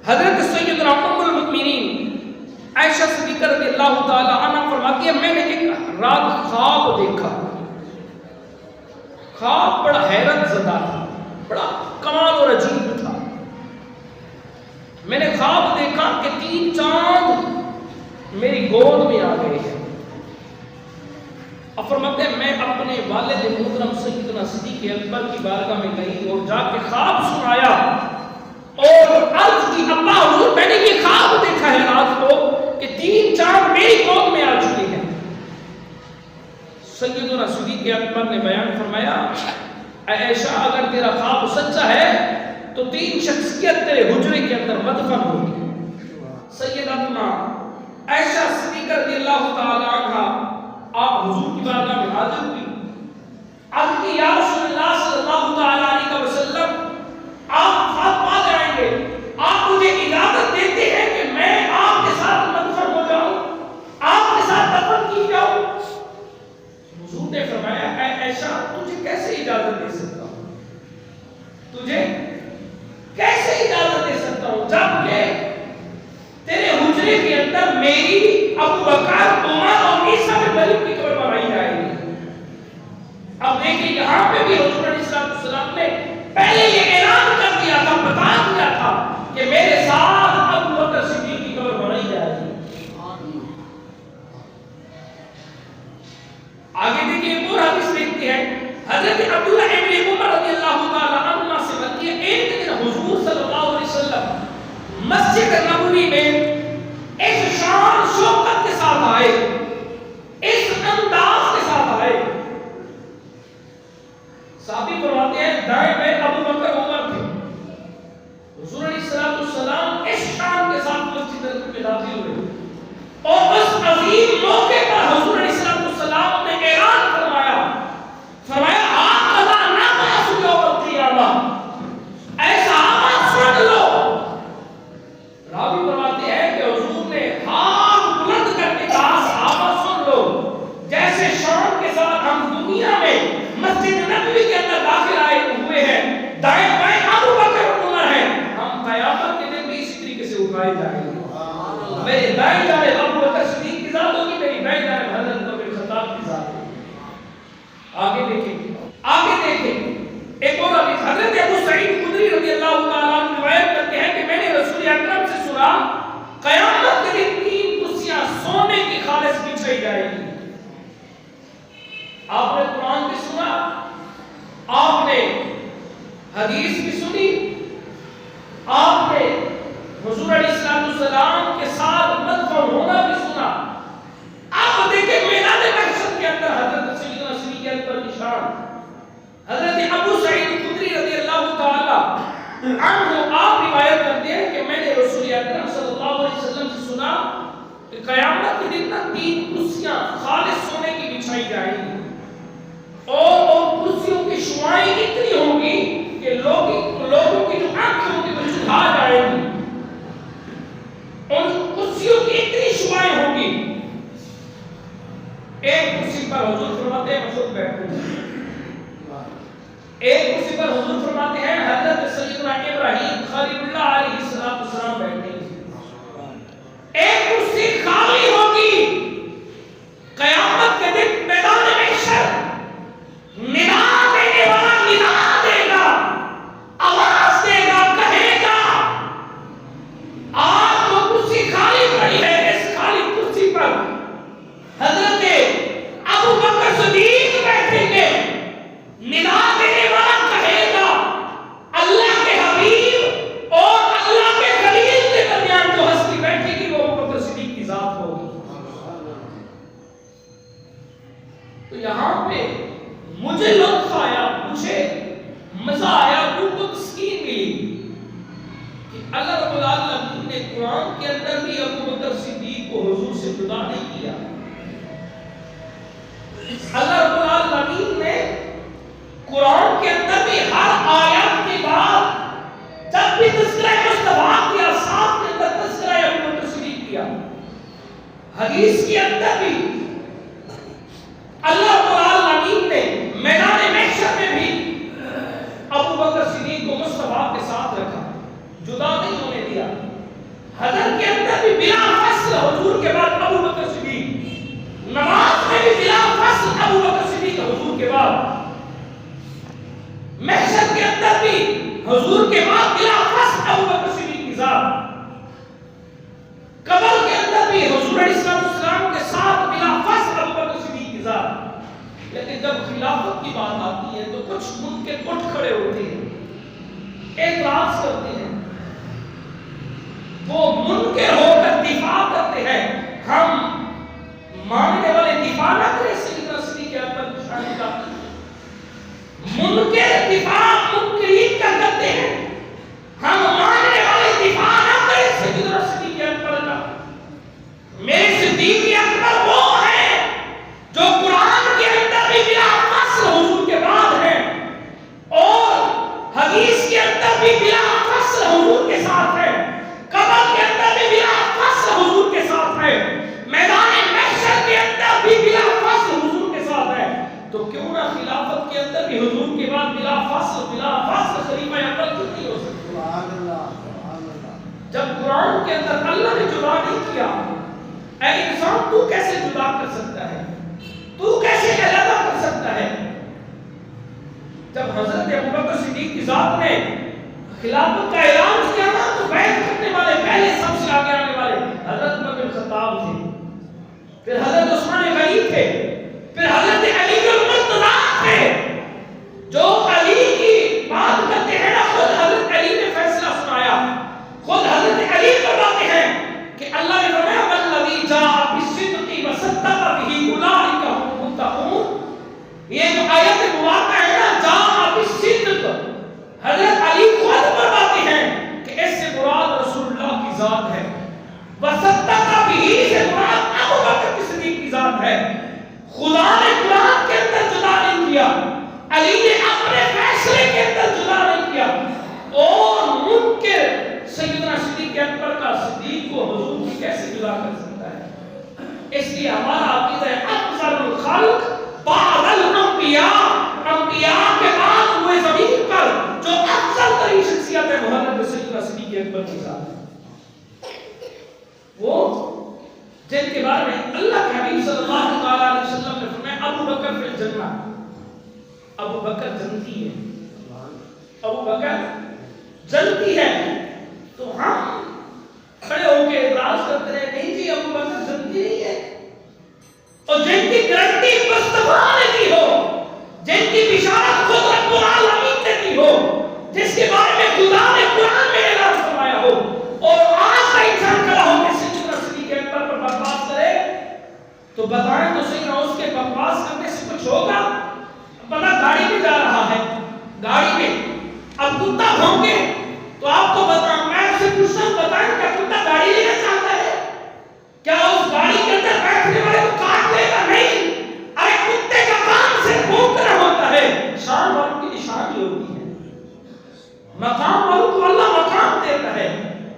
حضرت سیدنا ام المؤمنین عائشہ صدیقہ رضی اللہ تعالی عنہ فرماتی ہے میں نے ایک رات خواب دیکھا، خواب بڑا حیرت زدہ تھا، بڑا کمال اور عجیب تھا۔ میں نے خواب دیکھا کہ 3 چاند میری گود میں آ گئے ہیں۔ اب فرماتے ہیں میں اپنے والد محترم سیدنا صدیق اکبر کی بارگاہ میں گئی اور جا کے خواب سنایا اور عرض کی ابا حضور میں نے یہ خواب دیکھا ہے رات کو کہ 3 چاند میری گود میں آ چکے ہیں۔ سیدنا صدیق اکبر نے بیان فرمایا اے عائشہ اگر تیرا خواب سچا ہے تو 3 شخصیت تیرے حجرے کے اندر مدفن ہوگی۔ سیدنا عائشہ صدیقہ رضی اللہ تعالی عنہ آپ حضور کی بارگاہ میں حاضر ہوئی، عرض کی یا رسول اللہ صلی اللہ تعالی علیہ وسلم آپ خواب پا جائیں گے، آپ مجھے اجازت دیتے ہیں کہ میں آپ کے ساتھ مدفن ہو جاؤں، آپ کے ساتھ دفن کی جاؤں؟ حضور نے فرمایا اے عائشہ تجھے کیسے اجازت دے سکتا ہوں، تجھے کیسے اجازت دے سکتا ہوں جبکہ تیرے حجرے کے اندر میری ابو بکر عمر اور عیسیٰ بن مریم کی قبر بنائی جائے گی۔ اب دیکھیں یہاں پہ بھی حضور علیہ السلام نے پہلے یہ اعلان کر دیا تھا، بتا دیا تھا کہ میرے ساتھ ابو بکر صدیق کی قبر بنائی جائے گی۔ آگے دیکھیں ایک اور حدیث دیکھتے ہیں، حضرت عبداللہ ابن عمر رضی اللہ تعالی عنہ سے بنتی ہے ایک دن حضور صلی اللہ علیہ وسلم مسجد نبوی میں اس شان شوکت کے ساتھ آئے، اس انداز کے ساتھ آئے۔ صحابی فرماتے ہیں دائیں میں ابو بکر عمر تھے، حضور علیہ السلام اس شان کے ساتھ مسجد نبوی میں داخل ہوئے اور اس عظیم موقع پر حضور علیہ السلام نے اعلان فرمایا آقا نبعث یوم القیامہ، ایسا آواز سن لو۔ راوی فرماتے ہیں کہ حضور نے ہاتھ بلند کر کے کہا صحابہ سن لو، جیسے شان کے ساتھ ہم دنیا میں مسجد نبوی کے اندر داخل آئے ہوئے ہیں، دائیں بائیں ابو بکر عمر ہیں، ہم قیامت کے دن بھی اسی طریقے سے اٹھائے جائیں گے۔ میرے دائیں جانب ابو بکر صدیق کی ذات ہوگی، میری بائیں جانب حضرت عمر بن خطاب کی ذات ہوگی۔ آگے دیکھیں ایک اور حدیث حضرت ابو سعید خدری رضی اللہ تعالیٰ عنہ روایت کرتے ہیں کہ میں نے رسول اکرم سے سنا قیامت کے دن 3 کرسیاں سونے کی خالص بچھائی جائے گی۔ آپ نے قرآن بھی سنا، آپ نے حدیث بھی سنی، آپ نے حضور علیہ السلام کے ساتھ مدفن ہونا بھی سنا۔ آپ دیکھیں میدان محشر کے اندر حضرت سیدنا صدیق اکبر کی شان، حضرت ابو سعید خدری رضی اللہ تعالی عنہ آپ روایت کرتے ہیں کہ میں نے رسول اکرم صلی اللہ علیہ وسلم سے سنا کہ قیامت کے دن 3 کرسیاں خالص سونے کی بچھائی جائیں گی اور کرسیوں کی شعاعیں اتنی ہوں گی کہ لوگوں کی جو آنکھیں ہوں گی وہ جھلا جائیں گی، ان کرسیوں کی اتنی شعاعیں ہوں گی۔ ایک کرسی پر حضور فرماتے ہیں مسعود بیٹھو، ایک کرسی پر حضور فرماتے ہیں حضرت سیدنا ابراہیم خلیل اللہ علیہ السلام بیٹھے ہیں، ایک کرسی خالی ہوگی۔ قیامت کے دن میدان محشر ندا دینے والا ندا دے گا، آواز دے گا، کہے گا آج وہ کرسی خالی پڑی ہے، اس خالی کرسی پر حضرت ابو بکر صدیق بیٹھیں گے۔ ندا دینے والا کہے گا اللہ کے حبیب اور اللہ کے خلیل کے درمیان جو ہستی بیٹھے گی وہ ابو بکر صدیق کی ذات ہوگی۔ تو یہاں پہ مجھے لطف آیا، مجھے مزہ آیا، مجھے تسکین ملی کہ اللہ رب العالمین نے قرآن کے اندر بھی ابو بکر صدیق کو حضور سے جدا نہیں کیا۔ اللہ رب العالمین نے قرآن کے اندر بھی ہر آیات کے بعد جب بھی تذکرہ مصطفیٰ کیا، ساتھ کے اندر تذکرہ ابو بکر صدیق کیا۔ حدیث کے اندر بھی اللہ رب العالمین نے میدان محشر میں بھی ابو بکر صدیق کو مصطفیٰ کے ساتھ رکھا، جدا نہیں ہونے دیا۔ حضرت کے اندر بھی بلا فصل حضور کے بعد ابو بکر صدیق، نماز میں بھی بلا فصل ابو بکر صدیق حضور کے بعد، محشر کے اندر بھی حضور کے بعد بلا فصل ابو بکر صدیق کی ذات، قبر کے اندر بھی حضور علیہ السلام کے ساتھ بلا فصل ابو بکر صدیق کی ذات۔ لیکن جب خلافت کی بات آتی ہے تو کچھ منکر اٹھ کھڑے ہوتے ہیں، اعتراض کرتے ہیں، وہ منکر ہو کر دفاع کرتے ہیں۔ ہم ماننے والے دفاع نہ کریں سیدنا صدیق اکبر کی شان کا، منکر دفاع منکرین کا کرتے ہیں، ہم ماننے والے دفاع نہ کریں سیدنا صدیق اکبر کا۔ میرے صدیق اکبر وہ ہیں جو قرآن کے اندر بھی بلا فصل حضور کے بعد ہیں، اور حدیث کے اندر بھی بلا فصل حضور کے ساتھ ہے، قبر کے اندر بھی بلا فصل حضور کے ساتھ ہے، میدان محشر کے اندر بھی بلا فصل حضور کے ساتھ ہے۔ تو کیوں نہ خلافت کے اندر بھی حضور کے بعد بلا فصل خلیفہ اول کیوں نہیں ہو سکتے؟ جب قرآن کے اندر اللہ نے جدا نہیں کیا، اے انسان تو کیسے جدا کر سکتا ہے، تو کیسے علیحدہ کر سکتا ہے؟ جب حضرت ابوبکر صدیق کی ذات نے خلافت کا اعلان کیا نا، تو بیعت کرنے والے پہلے سب سے آگے آنے والے حضرت عمر بن خطاب تھے، پھر حضرت عثمان غنی تھے، پھر حضرت علی المرتضی تھے، جو علی کی بات کرتے ہیں نا، خود حضرت علی نے فیصلہ سنایا، خود حضرت علی فرماتے ہیں کہ اللہ نے فرمایا والذی جاء بالصدق وصدق به اولئک هم المتقون۔ یہ جو آیت مبارکہ ہے نا، جاء بالصدق، حضرت علی خود فرماتے ہیں کہ اس سے مراد رسول اللہ کی ذات ہے، وصدق به سے مراد ابوبکر صدیق کی ذات ہے۔ خدا نے قرآن کے اندر جدا نہیں کیا، علی نے اپنے فیصلے کے اندر جدا نہیں کیا، اور منکر سیدنا صدیق اکبر کا صدیق کو حضور کی کیسے جدا کر سکتا ہے؟ اس لیے ہمارا عقیدہ ہے افضل الخلق بعد الانبیاء، انبیاء کے بعد ہوئے زمین پر جو افضل ترین شخصیت ہے محمد سیدنا صدیق اکبر کی ذات، وہ جن کے بارے میں اللہ کے حبیب صلی اللہ علیہ وسلم نے فرمایا ابو بکر فی الجنہ، ابو بکر جنتی ہے، ابو بکر جنتی ہے۔ تو ہم کھڑے ہو کے اعتراض کرتے رہے نہیں جی ابو بکر جنتی نہیں ہے، اور جن کی گارنٹی مصطفیٰ نے دی ہو، جن کی بشارت خود رب العالمین نے دی ہو، جس کے بارے میں خدا نے قرآن میں اعلان فرمایا ہو، اور آج کا انسان کھڑا ہو کے سیدنا صدیق اکبر پر بکواس کرے تو بتائیں تو صحیح نہ اس کے بکواس کرنے سے کچھ ہوگا؟ بندہ گاڑی میں جا رہا ہے، گاڑی میں اب کتا بھونکے تو آپ کو بتائیں، میں آپ سے پوچھتا ہوں بتائیں کیا کتا گاڑی لینا چاہتا ہے؟ کیا اس گاڑی کے اندر بیٹھنے والے کو کاٹ لے گا؟ نہیں، ارے کتے کا کام سے بھونکنا ہوتا ہے۔ شان والوں کی نشان ہی ہوتی ہے، مقام والوں کو اللہ مقام دیتا ہے۔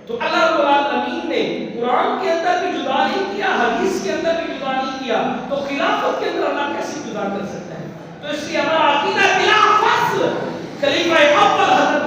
تو اللہ رب العالمین نے قرآن کے اندر بھی جدا نہیں کیا، حدیث کے اندر بھی جدا نہیں کیا، تو خلافت کے اندر اللہ کیسے جدا کر سکتا ہے؟ تو اس لیے ہمارا عقیدہ بلا فصل خلیفہ اول حضرت